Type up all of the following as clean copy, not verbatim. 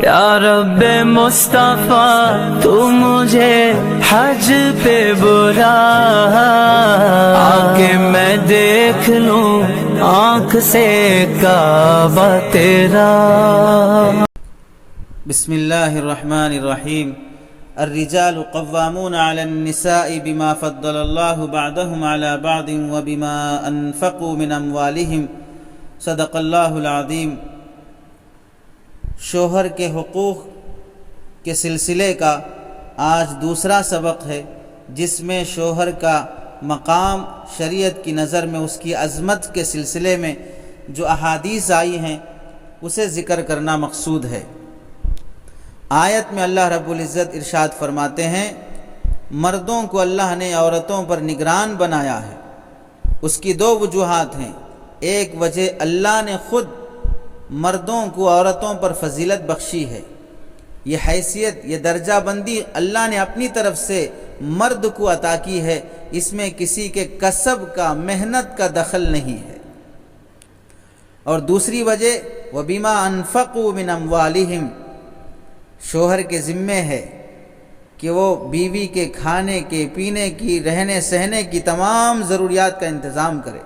یا رب مصطفیٰ تو مجھے حج پہ بلا، آکے میں دیکھ لوں آنکھ سے کعبہ تیرا۔ بسم اللہ الرحمن الرحیم۔ الرجال قوامون علی النساء بما فضل اللہ بعضهم علی بعض وبما انفقوا من اموالهم، صدق اللہ العظیم۔ شوہر کے حقوق کے سلسلے کا آج دوسرا سبق ہے، جس میں شوہر کا مقام شریعت کی نظر میں اس کی عظمت کے سلسلے میں جو احادیث آئی ہیں اسے ذکر کرنا مقصود ہے۔ آیت میں اللہ رب العزت ارشاد فرماتے ہیں، مردوں کو اللہ نے عورتوں پر نگران بنایا ہے۔ اس کی دو وجوہات ہیں۔ ایک وجہ اللہ نے خود مردوں کو عورتوں پر فضیلت بخشی ہے، یہ حیثیت، یہ درجہ بندی اللہ نے اپنی طرف سے مرد کو عطا کی ہے، اس میں کسی کے کسب کا، محنت کا دخل نہیں ہے۔ اور دوسری وجہ وَبِمَا أَنفَقُوا مِنْ أَمْوَالِهِمْ، شوہر کے ذمے ہے کہ وہ بیوی کے کھانے کے، پینے کی، رہنے سہنے کی تمام ضروریات کا انتظام کرے۔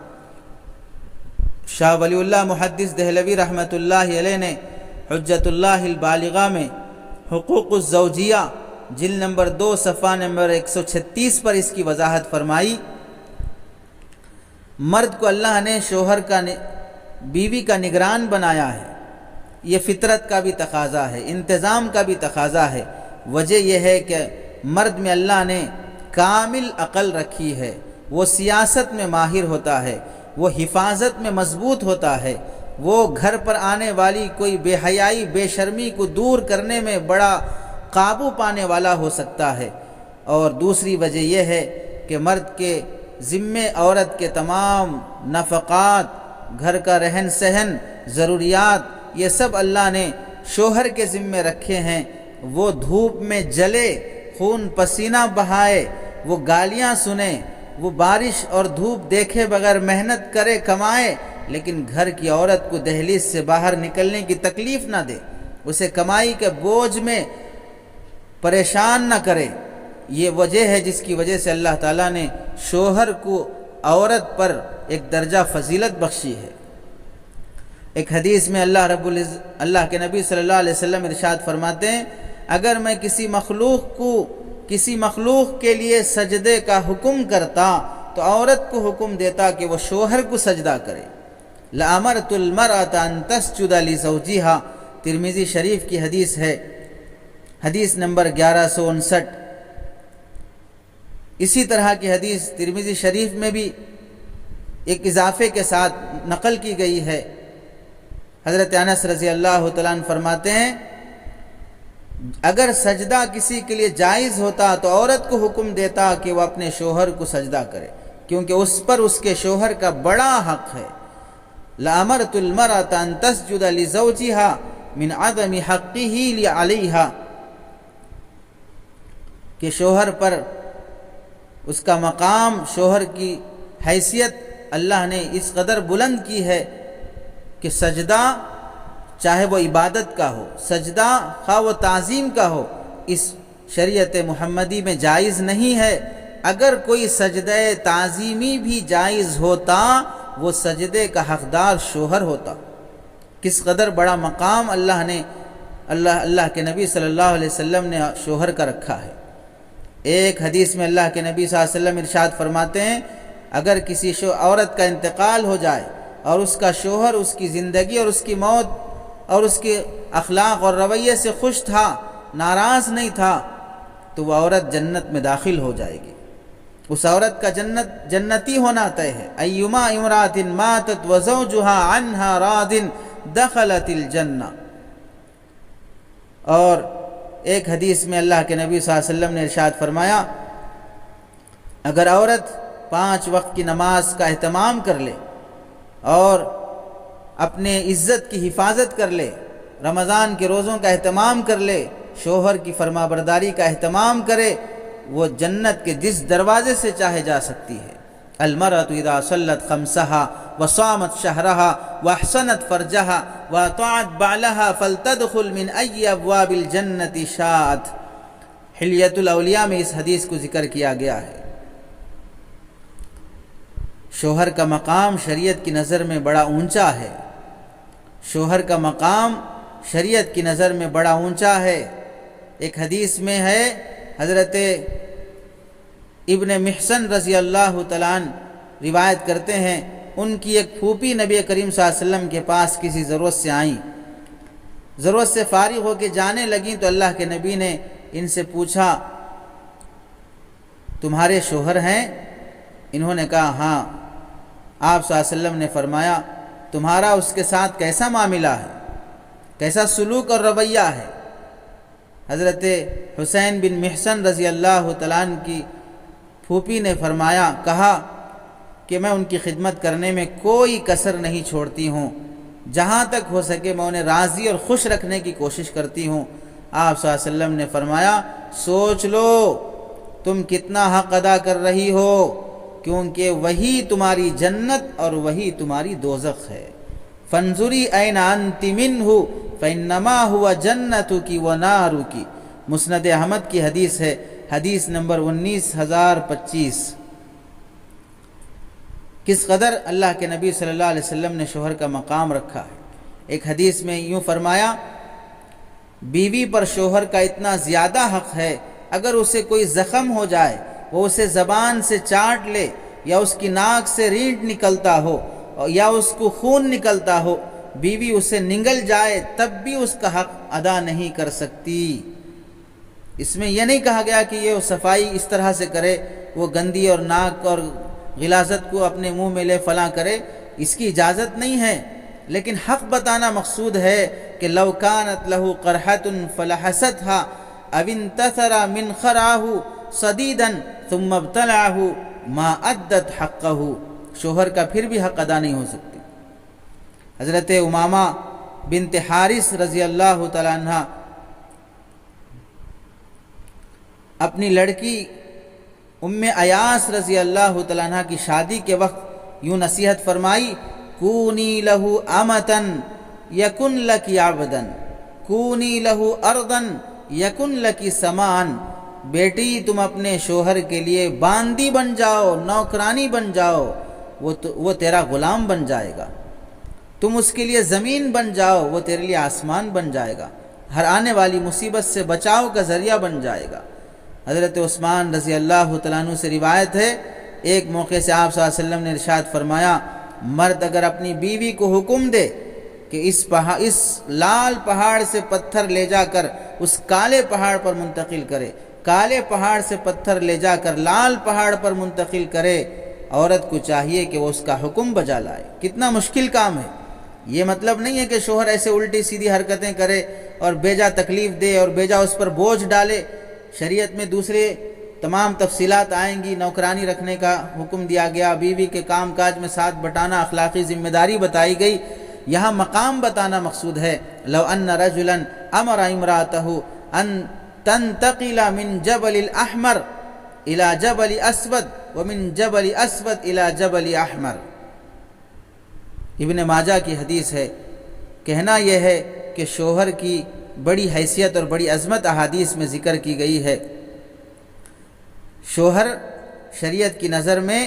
شاہ ولی اللہ محدث دہلوی رحمۃ اللہ علیہ نے حجت اللہ البالغہ میں حقوق الزوجیہ جلد نمبر 2 صفحہ نمبر 136 پر اس کی وضاحت فرمائی۔ مرد کو اللہ نے شوہر کا، بیوی کا نگران بنایا ہے، یہ فطرت کا بھی تقاضا ہے، انتظام کا بھی تقاضا ہے۔ وجہ یہ ہے کہ مرد میں اللہ نے کامل عقل رکھی ہے، وہ سیاست میں ماہر ہوتا ہے، وہ حفاظت میں مضبوط ہوتا ہے، وہ گھر پر آنے والی کوئی بے حیائی، بے شرمی کو دور کرنے میں بڑا قابو پانے والا ہو سکتا ہے۔ اور دوسری وجہ یہ ہے کہ مرد کے ذمے عورت کے تمام نفقات، گھر کا رہن سہن، ضروریات، یہ سب اللہ نے شوہر کے ذمے رکھے ہیں۔ وہ دھوپ میں جلے، خون پسینہ بہائے، وہ گالیاں سنے، وہ بارش اور دھوپ دیکھے بغیر محنت کرے، کمائے، لیکن گھر کی عورت کو دہلیز سے باہر نکلنے کی تکلیف نہ دے، اسے کمائی کے بوجھ میں پریشان نہ کرے۔ یہ وجہ ہے جس کی وجہ سے اللہ تعالیٰ نے شوہر کو عورت پر ایک درجہ فضیلت بخشی ہے۔ ایک حدیث میں اللہ کے نبی صلی اللہ علیہ وسلم ارشاد فرماتے ہیں، اگر میں کسی مخلوق کے لیے سجدے کا حکم کرتا تو عورت کو حکم دیتا کہ وہ شوہر کو سجدہ کرے۔ لَأَمَرْتُ الْمَرْأَةَ أَن تَسْجُدَ لِزَوْجِهَا، ترمذی شریف کی حدیث ہے، حدیث نمبر 1159۔ اسی طرح کی حدیث ترمذی شریف میں بھی ایک اضافے کے ساتھ نقل کی گئی ہے۔ حضرت انس رضی اللہ تعالیٰ عنہ فرماتے ہیں، اگر سجدہ کسی کے لیے جائز ہوتا تو عورت کو حکم دیتا کہ وہ اپنے شوہر کو سجدہ کرے، کیونکہ اس پر اس کے شوہر کا بڑا حق ہے۔ لَأَمَرْتُ الْمَرْأَةَ أَن تَسْجُدَ لِزَوْجِهَا مِنْ عَدَمِ حَقِّهِ عَلَيْهَا، کہ شوہر پر اس کا مقام، شوہر کی حیثیت اللہ نے اس قدر بلند کی ہے کہ سجدہ چاہے وہ عبادت کا ہو، سجدہ خواہ وہ تعظیم کا ہو، اس شریعت محمدی میں جائز نہیں ہے۔ اگر کوئی سجدہ تعظیمی بھی جائز ہوتا، وہ سجدے کا حقدار شوہر ہوتا۔ کس قدر بڑا مقام اللہ کے نبی صلی اللہ علیہ وسلم نے شوہر کا رکھا ہے۔ ایک حدیث میں اللہ کے نبی صلی اللہ علیہ وسلم ارشاد فرماتے ہیں، اگر کسی عورت کا انتقال ہو جائے اور اس کا شوہر اس کی زندگی اور اس کی موت اور اس کے اخلاق اور رویے سے خوش تھا، ناراض نہیں تھا، تو وہ عورت جنت میں داخل ہو جائے گی۔ اس عورت کا جنتی ہونا طے ہے۔ ایما امرأۃ ماتت وزوجها عنها راض دخلت الجنہ۔ اور ایک حدیث میں اللہ کے نبی صلی اللہ علیہ وسلم نے ارشاد فرمایا، اگر عورت 5 وقت کی نماز کا اہتمام کر لے اور اپنے عزت کی حفاظت کر لے، رمضان کے روزوں کا اہتمام کر لے، شوہر کی فرما برداری کا اہتمام کرے، وہ جنت کے جس دروازے سے چاہے جا سکتی ہے۔ المرأة اذا صلت خمسها وصامت شهرها واحسنت فرجها واطاعت بعلها فلتدخل من ای ابواب الجنة شاءت۔ حلیۃ الاولیاء میں اس حدیث کو ذکر کیا گیا ہے۔ شوہر کا مقام شریعت کی نظر میں بڑا اونچا ہے، شوہر کا مقام شریعت کی نظر میں بڑا اونچا ہے۔ ایک حدیث میں ہے، حضرت ابن محسن رضی اللہ تعالیٰ عنہ روایت کرتے ہیں، ان کی ایک پھوپھی نبی کریم صلی اللہ علیہ وسلم کے پاس کسی ضرورت سے آئیں، ضرورت سے فارغ ہو کے جانے لگیں تو اللہ کے نبی نے ان سے پوچھا تمہارے شوہر ہیں؟ انہوں نے کہا ہاں۔ آپ صلی اللہ علیہ وسلم نے فرمایا تمہارا اس کے ساتھ کیسا معاملہ ہے، کیسا سلوک اور رویہ ہے؟ حضرت حسین بن محسن رضی اللہ تعالیٰ عنہ کی پھوپھی نے کہا کہ میں ان کی خدمت کرنے میں کوئی کسر نہیں چھوڑتی ہوں، جہاں تک ہو سکے میں انہیں راضی اور خوش رکھنے کی کوشش کرتی ہوں۔ آپ صلی اللہ علیہ وسلم نے فرمایا سوچ لو تم کتنا حق ادا کر رہی ہو، کیونکہ وہی تمہاری جنت اور وہی تمہاری دوزخ ہے۔ فانظری این انت منہ فانما هو جنتک ونارک۔ مسند احمد کی حدیث ہے، حدیث نمبر 19025۔ کس قدر اللہ کے نبی صلی اللہ علیہ وسلم نے شوہر کا مقام رکھا ہے۔ ایک حدیث میں یوں فرمایا بیوی پر شوہر کا اتنا زیادہ حق ہے، اگر اسے کوئی زخم ہو جائے، وہ اسے زبان سے چاٹ لے، یا اس کی ناک سے رینٹ نکلتا ہو، یا اس کو خون نکلتا ہو، بیوی اسے نگل جائے تب بھی اس کا حق ادا نہیں کر سکتی۔ اس میں یہ نہیں کہا گیا کہ یہ صفائی اس طرح سے کرے، وہ گندی اور ناک اور غلاظت کو اپنے منہ میں لے فلاں کرے، اس کی اجازت نہیں ہے، لیکن حق بتانا مقصود ہے کہ لو کانت لہ قرحۃ فلحستھا او انتثر من خراہ صدیدا ثم ابتلعہ ما ادت حقہ۔ شوہر کا پھر بھی حق ادا نہیں ہو سکتی۔ حضرت امامہ بنت حارث رضی اللہ تعالیٰ عنہ اپنی لڑکی ام ایاس رضی اللہ تعالیٰ عنہ کی شادی کے وقت یوں نصیحت فرمائی کونی لہ امتن یکن لکی عبدن، کونی لہ اردن یکن لکی سمان۔ بیٹی تم اپنے شوہر کے لیے باندی بن جاؤ، نوکرانی بن جاؤ، وہ تیرا غلام بن جائے گا۔ تم اس کے لیے زمین بن جاؤ، وہ تیرے لیے آسمان بن جائے گا، ہر آنے والی مصیبت سے بچاؤ کا ذریعہ بن جائے گا۔ حضرت عثمان رضی اللہ تعالیٰ عنہ سے روایت ہے، ایک موقع سے آپ صلی اللہ علیہ وسلم نے ارشاد فرمایا مرد اگر اپنی بیوی کو حکم دے کہ اس لال پہاڑ سے پتھر لے جا کر اس کالے پہاڑ پر منتقل کرے، کالے پہاڑ سے پتھر لے جا کر لال پہاڑ پر منتقل کرے، عورت کو چاہیے کہ وہ اس کا حکم بجا لائے۔ کتنا مشکل کام ہے۔ یہ مطلب نہیں ہے کہ شوہر ایسے الٹی سیدھی حرکتیں کرے اور بیجا تکلیف دے اور بیجا اس پر بوجھ ڈالے۔ شریعت میں دوسرے تمام تفصیلات آئیں گی، نوکرانی رکھنے کا حکم دیا گیا، بیوی کے کام کاج میں ساتھ بٹانا، اخلاقی ذمہ داری بتائی گئی۔ یہاں مقام بتانا مقصود ہے۔ لو ان رجلا امر امرأته ان تنتقل من جبل الاحمر الى جبل اسود ومن جبل اسود الى جبل احمر۔ ابن ماجہ کی حدیث ہے۔ کہنا یہ ہے کہ شوہر کی بڑی حیثیت اور بڑی عظمت احادیث میں ذکر کی گئی ہے۔ شوہر شریعت کی نظر میں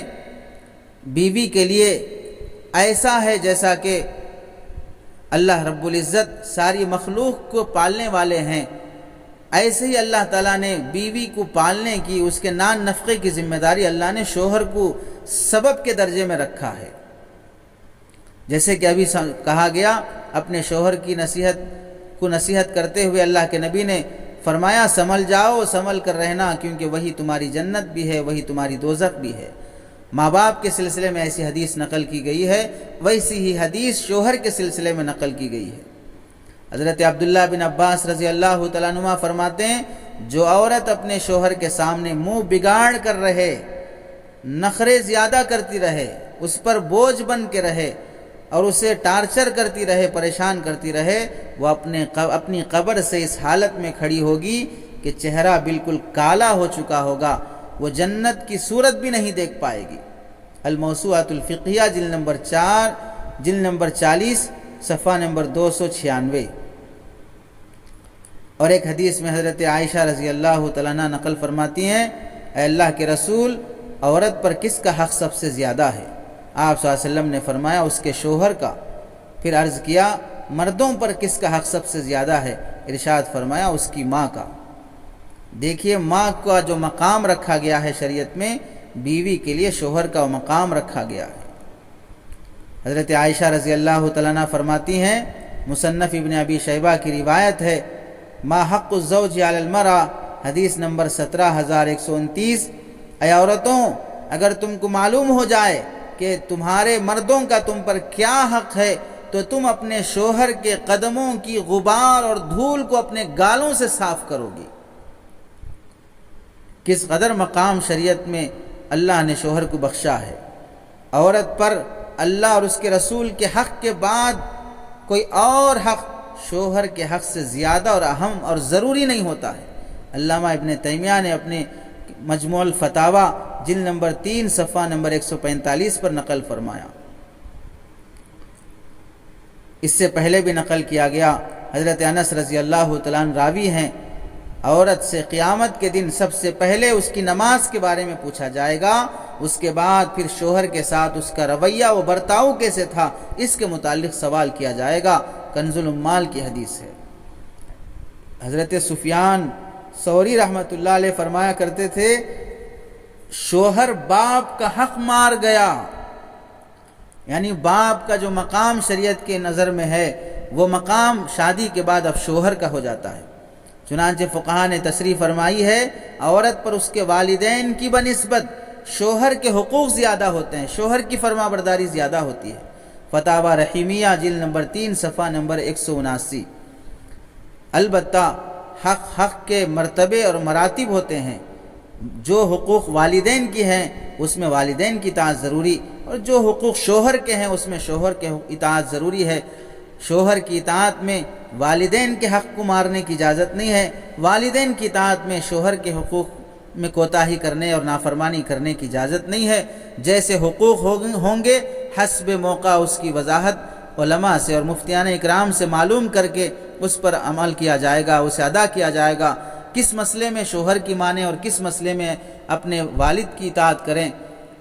بیوی کے لیے ایسا ہے جیسا کہ اللہ رب العزت ساری مخلوق کو پالنے والے ہیں، ایسے ہی اللہ تعالیٰ نے بیوی کو پالنے کی، اس کے نان نفقے کی ذمہ داری اللہ نے شوہر کو سبب کے درجے میں رکھا ہے۔ جیسے کہ ابھی کہا گیا، اپنے شوہر کی نصیحت کرتے ہوئے اللہ کے نبی نے فرمایا سنبھل جاؤ، سنبھل کر رہنا، کیونکہ وہی تمہاری جنت بھی ہے، وہی تمہاری دوزخ بھی ہے۔ ماں باپ کے سلسلے میں ایسی حدیث نقل کی گئی ہے، ویسی ہی حدیث شوہر کے سلسلے میں نقل کی گئی ہے۔ حضرت عبداللہ بن عباس رضی اللہ تعالیٰ عنہ فرماتے ہیں جو عورت اپنے شوہر کے سامنے منہ بگاڑ کر رہے، نخرے زیادہ کرتی رہے، اس پر بوجھ بن کے رہے اور اسے ٹارچر کرتی رہے، پریشان کرتی رہے، وہ اپنی قبر سے اس حالت میں کھڑی ہوگی کہ چہرہ بالکل کالا ہو چکا ہوگا، وہ جنت کی صورت بھی نہیں دیکھ پائے گی۔ الموسوعۃ الفقہیہ جلد نمبر 4 جلد نمبر 40 صفحہ نمبر 296۔ اور ایک حدیث میں حضرت عائشہ رضی اللہ تعالیٰ عنہ نقل فرماتی ہیں، اے اللہ کے رسول، عورت پر کس کا حق سب سے زیادہ ہے؟ آپ صلی اللہ علیہ وسلم نے فرمایا اس کے شوہر کا۔ پھر عرض کیا مردوں پر کس کا حق سب سے زیادہ ہے؟ ارشاد فرمایا اس کی ماں کا۔ دیکھیے ماں کا جو مقام رکھا گیا ہے شریعت میں، بیوی کے لیے شوہر کا مقام رکھا گیا ہے۔ حضرت عائشہ رضی اللہ تعالیٰ عنہ فرماتی ہیں، مصنف ابن ابی شیبہ کی روایت ہے، ما حق الزوج علی المرأة، حدیث نمبر 17129، اے عورتوں اگر تم کو معلوم ہو جائے کہ تمہارے مردوں کا تم پر کیا حق ہے تو تم اپنے شوہر کے قدموں کی غبار اور دھول کو اپنے گالوں سے صاف کرو گی۔ کس قدر مقام شریعت میں اللہ نے شوہر کو بخشا ہے۔ عورت پر اللہ اور اس کے رسول کے حق کے بعد کوئی اور حق شوہر کے حق سے زیادہ اور اہم اور ضروری نہیں ہوتا ہے۔ علامہ ابن تیمیہ نے اپنے مجموع الفتاوی جلد نمبر 3 صفحہ نمبر 145 پر نقل فرمایا۔ اس سے پہلے بھی نقل کیا گیا، حضرت انس رضی اللہ تعالیٰ عنہ راوی ہیں، عورت سے قیامت کے دن سب سے پہلے اس کی نماز کے بارے میں پوچھا جائے گا، اس کے بعد پھر شوہر کے ساتھ اس کا رویہ و برتاؤ کیسے تھا اس کے متعلق سوال کیا جائے گا۔ کنز العمال کی حدیث ہے۔ حضرت سفیان ثوری رحمۃ اللہ علیہ فرمایا کرتے تھے، شوہر باپ کا حق مار گیا، یعنی باپ کا جو مقام شریعت کے نظر میں ہے وہ مقام شادی کے بعد اب شوہر کا ہو جاتا ہے۔ چنانچہ فقہا نے تصریح فرمائی ہے، عورت پر اس کے والدین کی بنسبت شوہر کے حقوق زیادہ ہوتے ہیں، شوہر کی فرما برداری زیادہ ہوتی ہے۔ فتاوی رحیمیہ جلد نمبر 3 صفحہ نمبر 179۔ البتہ حق کے مرتبے اور مراتب ہوتے ہیں، جو حقوق والدین کی ہیں اس میں والدین کی اطاعت ضروری، اور جو حقوق شوہر کے ہیں اس میں شوہر کے اطاعت ضروری ہے۔ شوہر کی اطاعت میں والدین کے حق کو مارنے کی اجازت نہیں ہے، والدین کی اطاعت میں شوہر کے حقوق میں کوتاہی کرنے اور نافرمانی کرنے کی اجازت نہیں ہے۔ جیسے حقوق ہوں گے حسب موقع اس کی وضاحت علماء سے اور مفتیان اکرام سے معلوم کر کے اس پر عمل کیا جائے گا، اسے ادا کیا جائے گا۔ کس مسئلے میں شوہر کی مانیں اور کس مسئلے میں اپنے والد کی اطاعت کریں،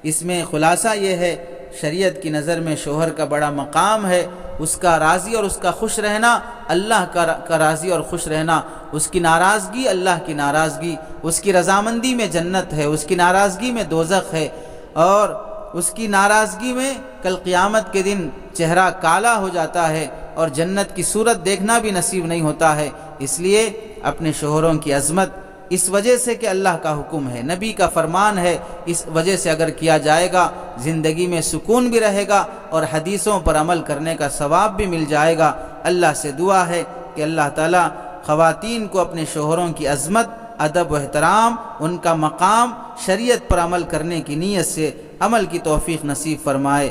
اس میں خلاصہ یہ ہے، شریعت کی نظر میں شوہر کا بڑا مقام ہے، اس کا راضی اور اس کا خوش رہنا، اللہ کا راضی اور خوش رہنا، اس کی ناراضگی اللہ کی ناراضگی، اس کی رضامندی میں جنت ہے، اس کی ناراضگی میں دوزخ ہے، اور اس کی ناراضگی میں کل قیامت کے دن چہرہ کالا ہو جاتا ہے اور جنت کی صورت دیکھنا بھی نصیب نہیں ہوتا ہے۔ اس لیے اپنے شوہروں کی عظمت اس وجہ سے کہ اللہ کا حکم ہے، نبی کا فرمان ہے، اس وجہ سے اگر کیا جائے گا زندگی میں سکون بھی رہے گا اور حدیثوں پر عمل کرنے کا ثواب بھی مل جائے گا۔ اللہ سے دعا ہے کہ اللہ تعالیٰ خواتین کو اپنے شوہروں کی عظمت، ادب و احترام، ان کا مقام، شریعت پر عمل کرنے کی نیت سے عمل کی توفیق نصیب فرمائے۔